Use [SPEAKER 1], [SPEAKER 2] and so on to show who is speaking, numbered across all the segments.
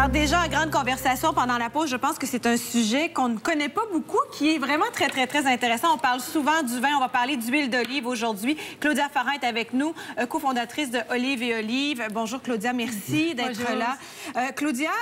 [SPEAKER 1] Alors déjà, en grande conversation pendant la pause, je pense que c'est un sujet qu'on ne connaît pas beaucoup, qui est vraiment très, très, très intéressant. On parle souvent du vin, on va parler d'huile d'olive aujourd'hui. Claudia Farrin est avec nous, cofondatrice de Olive et Olive. Bonjour Claudia, merci d'être là. Claudia,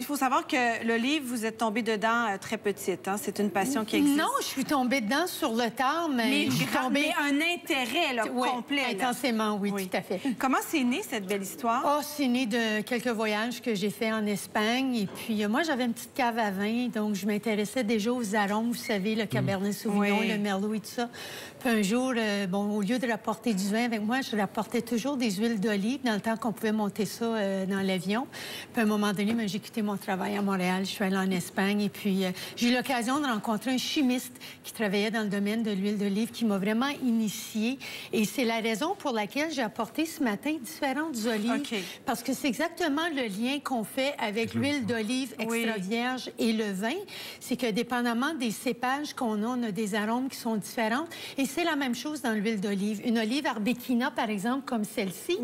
[SPEAKER 1] il faut savoir que l'olive, vous êtes tombée dedans très petite. Hein? C'est une passion qui existe.
[SPEAKER 2] Non, je suis tombée dedans sur le tard, mais je suis tombée...
[SPEAKER 1] Mais un intérêt là, complet.
[SPEAKER 2] Intensément, oui, tout à fait.
[SPEAKER 1] Comment c'est né cette belle histoire?
[SPEAKER 2] Oh, c'est né de quelques voyages que j'ai faits en Espagne. Et puis, moi, j'avais une petite cave à vin, donc je m'intéressais déjà aux arômes, vous savez, le Cabernet Sauvignon, le Merlot et tout ça. Puis un jour, au lieu de rapporter du vin avec moi, je rapportais toujours des huiles d'olive dans le temps qu'on pouvait monter ça dans l'avion. Puis à un moment donné, j'ai quitté mon travail à Montréal, je suis allée en Espagne et puis j'ai eu l'occasion de rencontrer un chimiste qui travaillait dans le domaine de l'huile d'olive qui m'a vraiment initiée. Et c'est la raison pour laquelle j'ai apporté ce matin différentes olives. Parce que c'est exactement le lien qu'on fait avec l'huile d'olive extra vierge et le vin. C'est que dépendamment des cépages qu'on a, on a des arômes qui sont différents. Et c'est la même chose dans l'huile d'olive. Une olive arbequina, par exemple, comme celle-ci,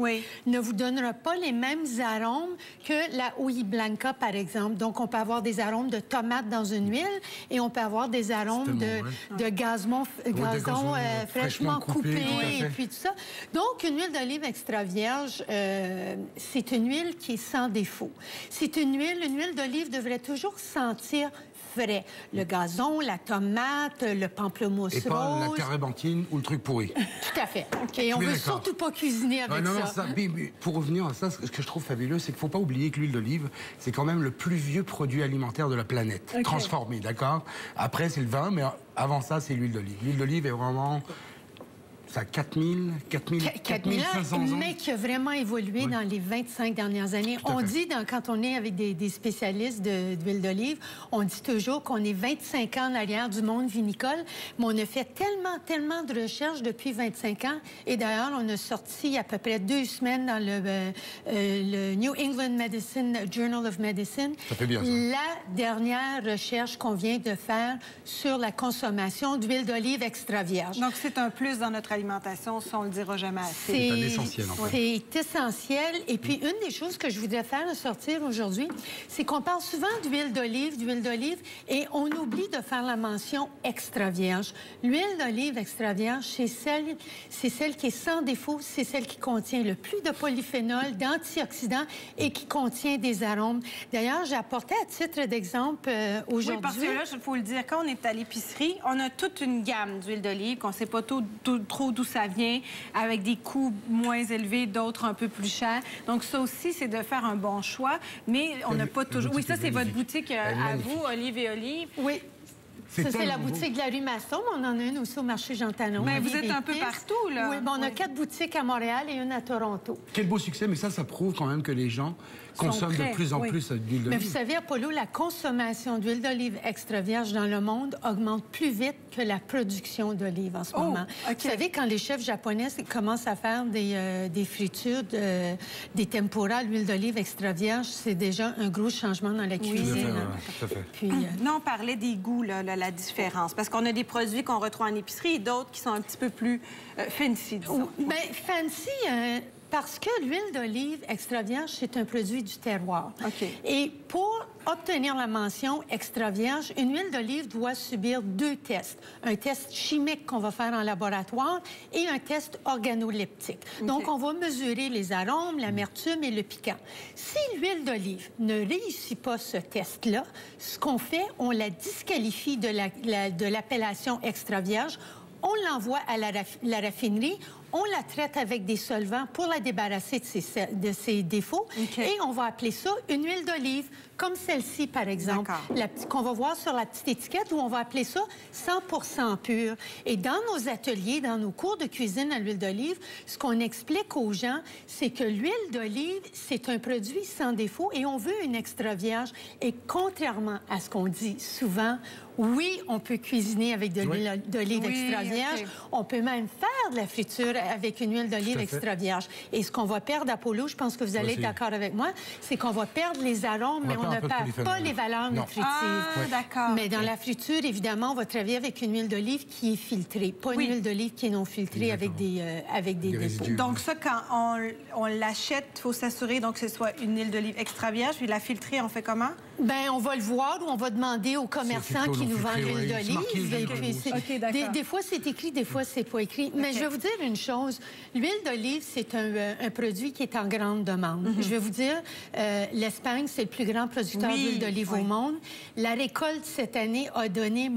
[SPEAKER 2] ne vous donnera pas les mêmes arômes que la Hoya Blanca, par exemple. Donc, on peut avoir des arômes de tomate dans une huile et on peut avoir des arômes de gazon fraîchement coupé et puis tout ça. Donc, une huile d'olive extra vierge, c'est une huile qui est sans défaut. C'est une huile d'olive devrait toujours sentir frais. Le gazon, la tomate, le pamplemousse rose.
[SPEAKER 3] Et pas la térébenthine ou le truc pourri.
[SPEAKER 2] Tout à fait. Et on veut surtout pas cuisiner avec ça.
[SPEAKER 3] Mais pour revenir à ça, ce que je trouve fabuleux, c'est qu'il ne faut pas oublier que l'huile d'olive, c'est quand même le plus vieux produit alimentaire de la planète. Transformé, d'accord? Après, c'est le vin, mais avant ça, c'est l'huile d'olive. L'huile d'olive est vraiment... Ça a 4500 ans.
[SPEAKER 2] Mais qui a vraiment évolué dans les 25 dernières années. On dit, quand on est avec des spécialistes d'huile d'olive, on dit toujours qu'on est 25 ans en arrière du monde vinicole, mais on a fait tellement de recherches depuis 25 ans. Et d'ailleurs, on a sorti il y a à peu près 2 semaines dans le New England Medicine Journal of Medicine.
[SPEAKER 3] Ça fait bien, ça.
[SPEAKER 2] La dernière recherche qu'on vient de faire sur la consommation d'huile d'olive extra vierge.
[SPEAKER 1] Donc, c'est un plus dans notre alimentation, ça, on le dira jamais assez.
[SPEAKER 3] C'est un essentiel, en fait.
[SPEAKER 2] C'est essentiel. Et puis, une des choses que je voudrais faire sortir aujourd'hui, c'est qu'on parle souvent d'huile d'olive, et on oublie de faire la mention extra vierge. L'huile d'olive extra vierge, c'est celle qui est sans défaut, c'est celle qui contient le plus de polyphénol, d'antioxydants et qui contient des arômes. D'ailleurs, j'ai apporté à titre d'exemple aujourd'hui...
[SPEAKER 1] Oui, parce que là, il faut le dire, quand on est à l'épicerie, on a toute une gamme d'huile d'olive, qu'on ne sait pas trop d'où ça vient, avec des coûts moins élevés, d'autres un peu plus chers. Donc, ça aussi, c'est de faire un bon choix, mais on n'a pas toujours... Oui, ça, c'est votre boutique à vous, Olive et Olive.
[SPEAKER 2] Oui. Ça, c'est la boutique de la rue Masson, mais on en a une aussi au marché Jean Talon.
[SPEAKER 1] Mais vous êtes un peu partout, là.
[SPEAKER 2] Oui, on a 4 boutiques à Montréal et une à Toronto.
[SPEAKER 3] Quel beau succès, mais ça prouve quand même que les gens consomment de plus en plus d'huile d'olive.
[SPEAKER 2] Mais vous savez, Apollo, la consommation d'huile d'olive extra vierge dans le monde augmente plus vite que la production d'olive en ce moment. Vous savez, quand les chefs japonais commencent à faire des fritures, des tempura à l'huile d'olive extra vierge, c'est déjà un gros changement dans la cuisine.
[SPEAKER 3] Tout à fait.
[SPEAKER 2] Puis,
[SPEAKER 1] non, on parlait des goûts, là, la différence. Parce qu'on a des produits qu'on retrouve en épicerie et d'autres qui sont un petit peu plus fancy, disons.
[SPEAKER 2] Bien, fancy... Parce que l'huile d'olive extra vierge, c'est un produit du terroir. Et pour obtenir la mention extra vierge, une huile d'olive doit subir 2 tests. Un test chimique qu'on va faire en laboratoire et un test organoleptique. Donc, on va mesurer les arômes, l'amertume et le piquant. Si l'huile d'olive ne réussit pas ce test-là, ce qu'on fait, on la disqualifie de l'appellation extra vierge. On l'envoie à la raffinerie, on la traite avec des solvants pour la débarrasser de ses défauts et on va appeler ça une huile d'olive, comme celle-ci, par exemple, qu'on va voir sur la petite étiquette où on va appeler ça 100% pur. Et dans nos ateliers, dans nos cours de cuisine à l'huile d'olive, ce qu'on explique aux gens, c'est que l'huile d'olive, c'est un produit sans défaut et on veut une extra vierge. Et contrairement à ce qu'on dit souvent, oui, on peut cuisiner avec de l'huile d'olive extra vierge. On peut même faire perdre la friture avec une huile d'olive extra vierge. Et ce qu'on va perdre, Apollo, je pense que vous allez être d'accord avec moi, c'est qu'on va perdre les arômes, mais on ne perd pas les valeurs nutritives.
[SPEAKER 1] Ah, d'accord.
[SPEAKER 2] Mais dans la friture, évidemment, on va travailler avec une huile d'olive qui est filtrée, pas une huile d'olive qui est non filtrée avec des dépôts.
[SPEAKER 1] Donc ça, quand on l'achète, il faut s'assurer donc que ce soit une huile d'olive extra vierge, puis la filtrer, on fait comment?
[SPEAKER 2] Bien, on va le voir ou on va demander aux commerçants qui nous vendent l'huile d'olive. Des fois, c'est écrit, des fois, c'est pas écrit. Mais je vais vous dire une chose. L'huile d'olive, c'est un produit qui est en grande demande. Je vais vous dire, l'Espagne, c'est le plus grand producteur d'huile d'olive au monde. La récolte, cette année, a donné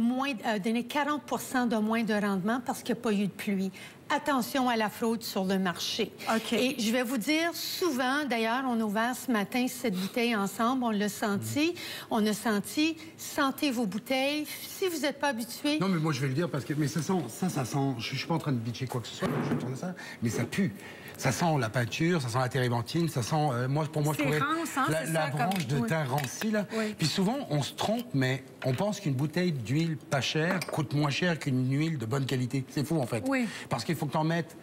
[SPEAKER 2] 40 de moins de rendement parce qu'il n'y a pas eu de pluie. Attention à la fraude sur le marché. Et je vais vous dire, souvent, d'ailleurs, on a ouvert ce matin cette bouteille ensemble, on l'a senti. On a senti, sentez vos bouteilles. Si vous n'êtes pas habitué...
[SPEAKER 3] Non, mais moi, je vais le dire parce que... Mais ça sent... Je ne suis pas en train de bitcher quoi que ce soit, je vais tourner ça, mais ça pue. Ça sent la peinture, ça sent la térébenthine, ça sent... pour moi, je trouvais la branche de thym ranci, là. Puis souvent, on se trompe, mais on pense qu'une bouteille d'huile pas chère coûte moins cher qu'une huile de bonne qualité. C'est faux, en fait. Parce qu'il faut que tu en mettes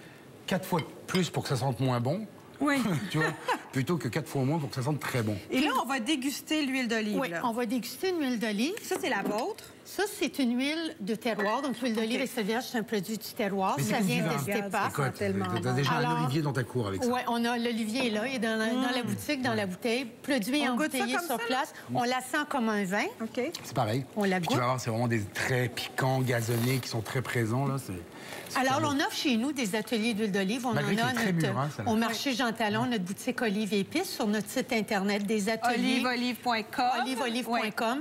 [SPEAKER 3] 4 fois plus pour que ça sente moins bon. Tu vois, plutôt que 4 fois moins pour que ça sente très bon.
[SPEAKER 1] Et là, on va déguster l'huile d'olive.
[SPEAKER 2] Oui, on va déguster une huile d'olive.
[SPEAKER 1] Ça, c'est la vôtre.
[SPEAKER 2] Ça, c'est une huile de terroir. Donc, l'huile d'olive extra vierge, c'est un produit du terroir. Ça vient d'Estepa.
[SPEAKER 3] Tu as déjà un olivier dans ta cour avec ça.
[SPEAKER 2] Oui, on a l'olivier là. Il est dans la boutique, dans la bouteille. Produit embouteillé sur place. On la sent comme un vin.
[SPEAKER 3] C'est pareil.
[SPEAKER 2] On la goûte.
[SPEAKER 3] Tu vas voir, c'est vraiment des traits piquants, gazonnés qui sont très présents. Là.
[SPEAKER 2] Alors, on offre chez nous des ateliers d'huile d'olive. On en a au marché Jean Talon, notre boutique Olive et Épices, sur notre site Internet, des ateliers. Oliveolive.com.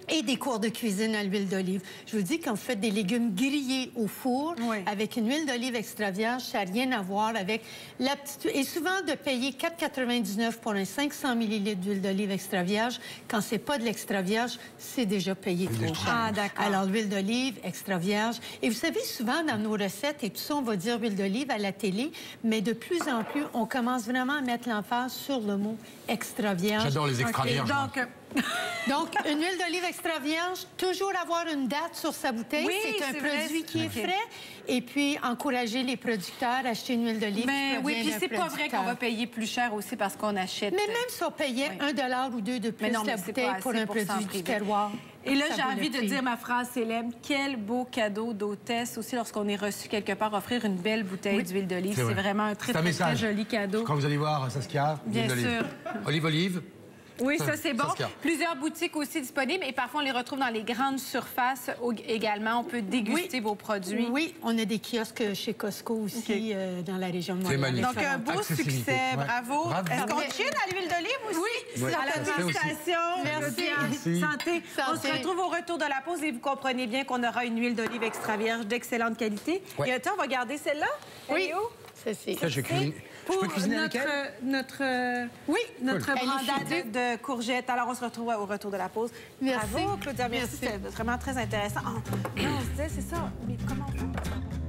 [SPEAKER 2] Et des cours de cuisine à l'huile d'olive. Je vous dis, quand vous faites des légumes grillés au four, avec une huile d'olive extra vierge, ça n'a rien à voir avec la petite... Et souvent, de payer 4,99 pour un 500 ml d'huile d'olive extra vierge, quand c'est pas de l'extra vierge, c'est déjà payé trop cher.
[SPEAKER 1] Ah, d'accord.
[SPEAKER 2] Alors, l'huile d'olive extra vierge. Et vous savez, souvent, dans nos recettes, et tout ça, on va dire huile d'olive à la télé, mais de plus en plus, on commence vraiment à mettre l'emphase sur le mot extra vierge.
[SPEAKER 3] J'adore les extra vierges.
[SPEAKER 2] Donc, une huile d'olive extra vierge, toujours avoir une date sur sa bouteille. C'est un produit qui est frais. Et puis, encourager les producteurs à acheter une huile d'olive.
[SPEAKER 1] Oui, puis c'est pas vrai qu'on va payer plus cher aussi parce qu'on achète.
[SPEAKER 2] Mais même si on payait $1 ou 2 de plus la bouteille pour un produit du terroir.
[SPEAKER 1] Et là, j'ai envie de dire ma phrase célèbre. Quel beau cadeau d'hôtesse aussi lorsqu'on est reçu quelque part, offrir une belle bouteille d'huile d'olive. C'est vraiment un très, très joli cadeau.
[SPEAKER 3] Quand vous allez voir Saskia,
[SPEAKER 1] bien sûr.
[SPEAKER 3] Olive.
[SPEAKER 1] Oui, ça, c'est bon. Plusieurs boutiques aussi disponibles et parfois, on les retrouve dans les grandes surfaces également. On peut déguster vos produits.
[SPEAKER 2] Oui, on a des kiosques chez Costco aussi dans la région de Montréal.
[SPEAKER 1] Donc, un beau succès. Bravo. Est-ce qu'on chine à l'huile d'olive aussi?
[SPEAKER 2] Oui,
[SPEAKER 1] à la dégustation. Merci. Santé. On se retrouve au retour de la pause et vous comprenez bien qu'on aura une huile d'olive extra vierge d'excellente qualité. Et attends, on va garder celle-là.
[SPEAKER 2] Oui.
[SPEAKER 3] Ça, je peux cuisiner avec elle?
[SPEAKER 1] Notre brandade de courgettes. Alors, on se retrouve au retour de la pause.
[SPEAKER 2] Merci.
[SPEAKER 1] Bravo, Claudia. Merci. C'est vraiment très intéressant. On se disait, c'est ça. Mais comment on fait?